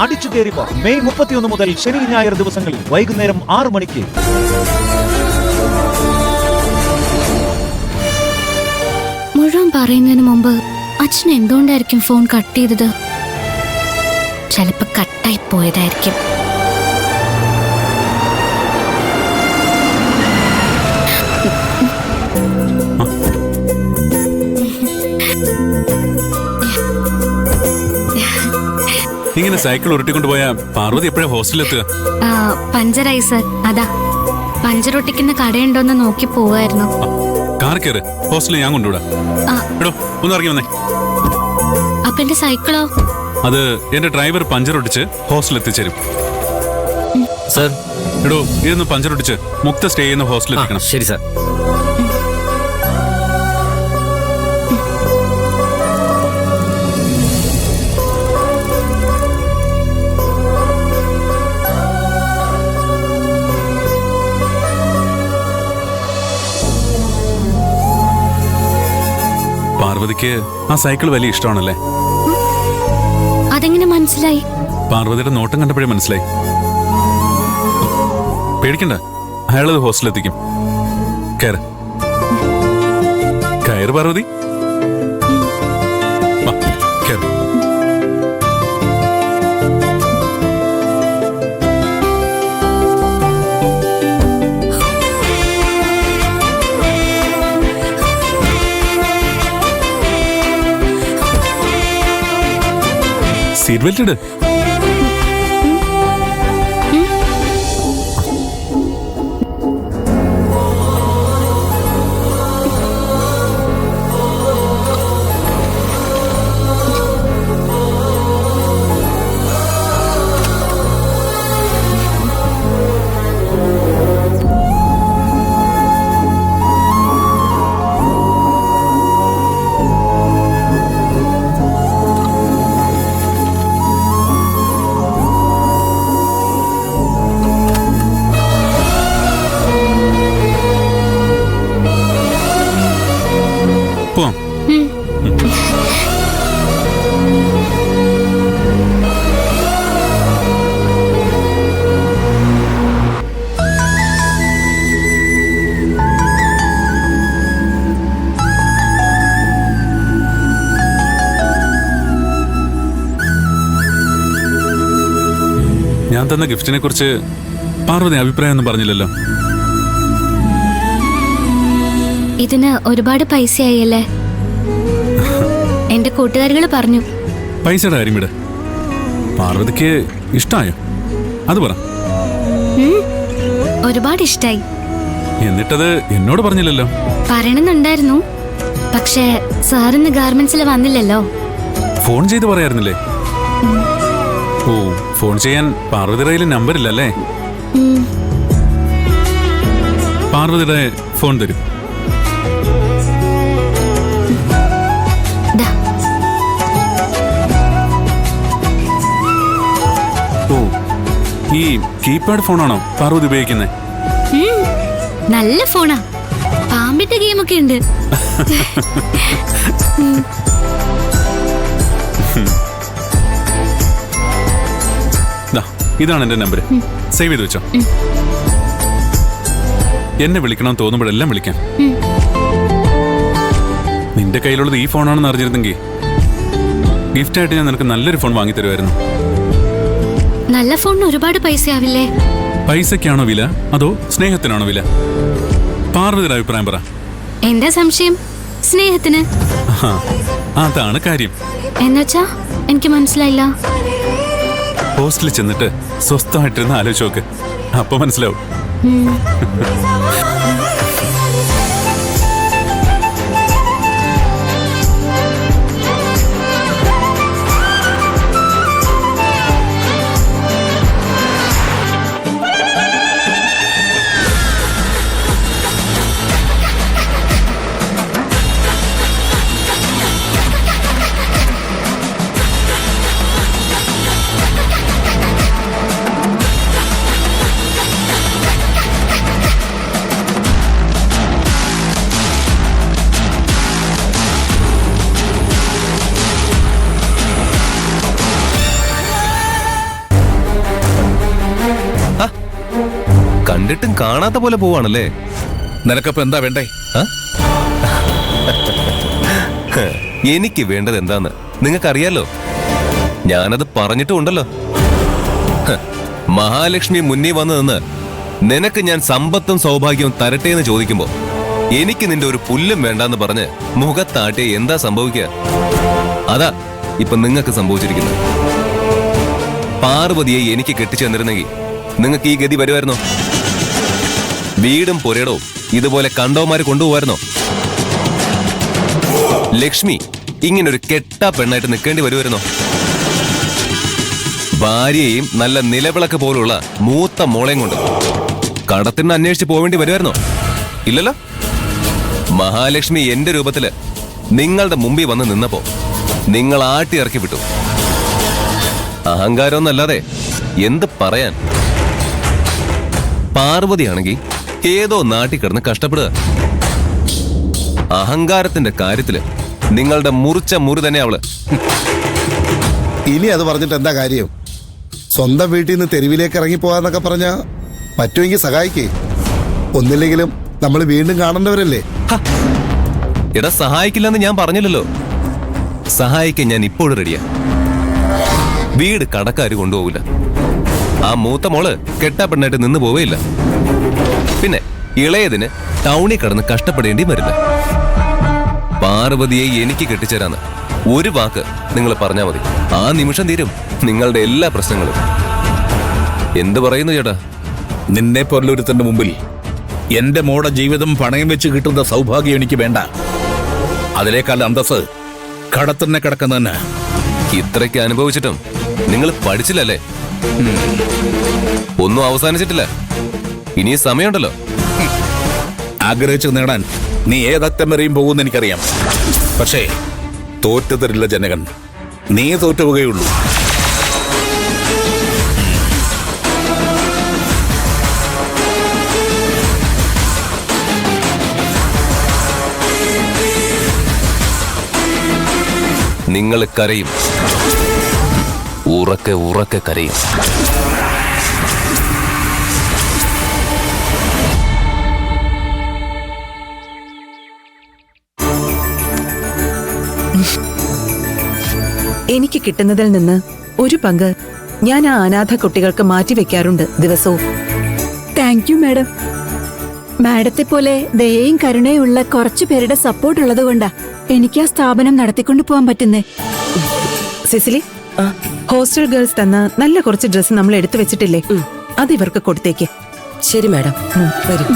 അടിച്ചു കയറിപ്പോ മെയ് 31 മുതൽ ശനി ഞായർ ദിവസങ്ങളിൽ വൈകുന്നേരം 6 മണിക്ക്. മുഴുവൻ പറയുന്നതിന് മുമ്പ് അച്ഛൻ എന്തുകൊണ്ടായിരിക്കും ഫോൺ കട്ട് ചെയ്തത്? ചിലപ്പോ കട്ടായി പോയതായിരിക്കും. ഇങ്ങനെ സൈക്കിൾ ഉരുട്ടിക്കൊണ്ട് പോയാ പാർവതി എപ്പോഴാ ഹോസ്റ്റലിലെത്തുക? പഞ്ചറായി സർ. അതാ പഞ്ചർ ഒട്ടിക്കുന്ന കടയുണ്ടോന്ന് നോക്കി പോവായിരുന്നു. കാർ കയറ്, ഹോസ്റ്റലിൽ ഞാൻ കൊണ്ടുവിടാം. എടോ ഒന്ന് ഇറങ്ങി വന്നേ. അപ്പൊ എന്റെ സൈക്കിളോ? അത് എന്റെ ഡ്രൈവർ പഞ്ചർ ഒട്ടിച്ച് ഹോസ്റ്റലിൽ എത്തിച്ചേരും. സർ എടോ ഇതൊന്ന് പഞ്ചർ ഒട്ടിച്ച് മുക്ത സ്റ്റേ ചെയ്യുന്ന ഹോസ്റ്റലിൽ എത്തിക്കണം. ശരി സർ. പാർവതിക്ക് ആ സൈക്കിൾ വലിയ ഇഷ്ടമാണല്ലേ? അതെങ്ങനെ മനസ്സിലായി? പാർവതിയുടെ നോട്ടം കണ്ടപ്പോഴേ മനസ്സിലായി. പേടിക്കണ്ട, അയാളത് ഹോസ്റ്റലിലെത്തിക്കും. കയറ് കയറ് പാർവതി. കയറ്. സീറ്റ് ബെൽറ്റ് ഇട്. പോവാം. ഞാൻ തന്ന ഗിഫ്റ്റിനെ കുറിച്ച് പാർവതി അഭിപ്രായം ഒന്നും പറഞ്ഞില്ലല്ലോ. ഇതിന് ഒരുപാട് പൈസയായല്ലേ? എന്റെ കൂട്ടുകാരികൾ പറഞ്ഞു. പൈസയുടെ കാര്യം വിട്. പാർവതിക്ക് ഇഷ്ടായോ അത് പറ. ഒരുപാട് ഇഷ്ടായി. എന്നിട്ടത് എന്നോട് പറഞ്ഞില്ലല്ലോ. പറയണമെന്നുണ്ടായിരുന്നു, പക്ഷേ സാറിന്ന് ഗാർമെന്റ്സിൽ വന്നില്ലല്ലോ. ഫോൺ ചെയ്ത് പറയായിരുന്നില്ലേ? ഓ, ഫോൺ ചെയ്യാൻ പാർവതിയുടെ കയ്യിൽ നമ്പർ ഇല്ലല്ലേ? പാർവതിയുടെ ഫോൺ തരും. ഓ, ഈ കീപാഡ് ഫോണാണോ പാർവതി ഉപയോഗിക്കുന്നത്? നല്ല ഫോണാ, പാമ്പിന്റെ ഗെയിമൊക്കെ ഉണ്ട്. ഇതാണ് എന്റെ നമ്പർ, സേവ് ചെയ്ത് വെച്ചോ. എന്നെ വിളിക്കണം തോന്നുമ്പോഴെല്ലാം വിളിക്കാം. നിന്റെ കയ്യിലുള്ളത് ഈ ഫോണാണെന്ന് അറിഞ്ഞിരുന്നെങ്കിൽ ഗിഫ്റ്റായിട്ട് ഞാൻ നിനക്ക് നല്ലൊരു ഫോൺ വാങ്ങി തരുമായിരുന്നു. നല്ല ഫോണിന് ഒരുപാട് പൈസയാവില്ലേ? പൈസക്കാണോ വില അതോ സ്നേഹത്തിനാണോ വില? പാർവതിയുടെ അഭിപ്രായം പറ. എന്താ സംശയം? സ്നേഹത്തിന്. അതാണ് കാര്യം. എന്നുവെച്ചാ എനിക്ക് മനസ്സിലായില്ല. ഹോസ്റ്റലിൽ ചെന്നിട്ട് സ്വസ്ഥമായിട്ടിരുന്ന് ആലോചിച്ച് നോക്ക്, അപ്പൊ മനസ്സിലാവും. കണ്ടിട്ടും കാണാത്ത പോലെ പോവാണല്ലേ? നിനക്കപ്പോ എന്താ വേണ്ടേ? എനിക്ക് വേണ്ടത് എന്താന്ന് നിങ്ങൾക്കറിയാലോ. ഞാനത് പറഞ്ഞിട്ടുണ്ടല്ലോ. മഹാലക്ഷ്മി മുന്നിൽ വന്നു നിന്ന് നിനക്ക് ഞാൻ സമ്പത്തും സൗഭാഗ്യവും തരട്ടെ എന്ന് ചോദിക്കുമ്പോ എനിക്ക് നിന്റെ ഒരു പുല്ലും വേണ്ടാന്ന് പറഞ്ഞ് മുഖത്താട്ടെ എന്താ സംഭവിക്കുക? അതാ ഇപ്പൊ നിങ്ങൾക്ക് സംഭവിച്ചിരിക്കുന്നത്. പാർവതിയെ എനിക്ക് കെട്ടിച്ചു തന്നിരുന്നെങ്കിൽ നിങ്ങൾക്ക് ഈ ഗതി വരുമായിരുന്നോ? വീടും പുരയിടവും ഇതുപോലെ കണ്ടവന്മാര് കൊണ്ടുപോകായിരുന്നോ? ലക്ഷ്മി ഇങ്ങനൊരു കെട്ടാ പെണ്ണായിട്ട് നിൽക്കേണ്ടി വരുമായിരുന്നോ? ഭാര്യയെയും നല്ല നിലവിളക്ക് പോലുള്ള മൂത്ത മോളെയും കൊണ്ട് കടത്തിന് അന്വേഷിച്ച് പോവേണ്ടി വരുമായിരുന്നോ? ഇല്ലല്ലോ. മഹാലക്ഷ്മി എന്റെ രൂപത്തില് നിങ്ങളുടെ മുമ്പിൽ വന്ന് നിന്നപ്പോ നിങ്ങൾ ആട്ടി ഇറക്കി വിട്ടു. അഹങ്കാരമൊന്നല്ലാതെ എന്ത് പറയാൻ. പാർവതിയാണെങ്കിൽ ഏതോ നാട്ടിൽ കിടന്ന് കഷ്ടപ്പെടുക. അഹങ്കാരത്തിന്റെ കാര്യത്തില് നിങ്ങളുടെ മുറിച്ച മുറി തന്നെ അവള്. ഇനി അത് പറഞ്ഞിട്ട് എന്താ കാര്യം? സ്വന്തം വീട്ടിൽ നിന്ന് തെരുവിലേക്ക് ഇറങ്ങി പോകാന്നൊക്കെ പറഞ്ഞാ പറ്റുമെങ്കിൽ സഹായിക്കേ. ഒന്നില്ലെങ്കിലും നമ്മൾ വീണ്ടും കാണേണ്ടവരല്ലേ? എടാ, സഹായിക്കില്ലെന്ന് ഞാൻ പറഞ്ഞില്ലല്ലോ. സഹായിക്കാൻ ഞാൻ ഇപ്പോഴും റെഡിയാ. വീട് കടക്കാര് കൊണ്ടുപോകില്ല. ആ മൂത്ത മോള് കെട്ടാ പെണ്ണായിട്ട് നിന്ന് പോവേയില്ല. പിന്നെ ഇളയതിന് ടൗണിൽ കടന്ന് കഷ്ടപ്പെടേണ്ടി വരില്ല. പാർവതിയെ എനിക്ക് കെട്ടിച്ചേരാന്ന് ഒരു വാക്ക് നിങ്ങൾ പറഞ്ഞാൽ മതി. ആ നിമിഷം തീരും നിങ്ങളുടെ എല്ലാ പ്രശ്നങ്ങളും. എന്ത് പറയുന്നു ചേട്ടാ? നിന്നെ പോലൊരുത്തന്റെ മുമ്പിൽ എന്റെ മോടെ ജീവിതം പണയം വെച്ച് കിട്ടുന്ന സൗഭാഗ്യം എനിക്ക് വേണ്ട. അതിലേക്കാൾ അന്തസ് കടത്തന്നെ കിടക്കുന്നതന്നെ. ഇത്രയ്ക്ക് അനുഭവിച്ചിട്ടും നിങ്ങൾ പഠിച്ചില്ലല്ലേ? ഒന്നും അവസാനിച്ചിട്ടില്ല. ഇനി സമയമുണ്ടല്ലോ. ആഗ്രഹിച്ചു നേടാൻ നീ ഏതറ്റം വരെയും പോകുമെന്ന് എനിക്കറിയാം. പക്ഷേ തോറ്റു തരില്ല ജനകൻ. നീ തോറ്റുപോകുകയുള്ളൂ. നിങ്ങൾ കരയും. ഉറക്കെ ഉറക്കെ കരയും. എനിക്ക് കിട്ടുന്നതിൽ നിന്ന് ഒരു പങ്ക് ഞാൻ ആ അനാഥ കുട്ടികൾക്ക് മാറ്റിവെക്കാറുണ്ട് ദിവസവും. Thank you madam. മാഡത്തെ പോലെ ദയയും കരുണയും ഉള്ള കുറച്ചു പേരുടെ സപ്പോർട്ട് ഉള്ളത് കൊണ്ടാ എനിക്ക് ആ സ്ഥാപനം നടത്തിക്കൊണ്ടു പോകാൻ പറ്റുന്നേ. സിസിലി, ഹോസ്റ്റൽ ഗേൾസ് തന്ന നല്ല കുറച്ച് ഡ്രസ്സ് നമ്മൾ എടുത്തു വെച്ചിട്ടില്ലേ? അത് ഇവർക്ക് കൊടുത്തേക്ക്. ശരി മാഡം, വരൂ.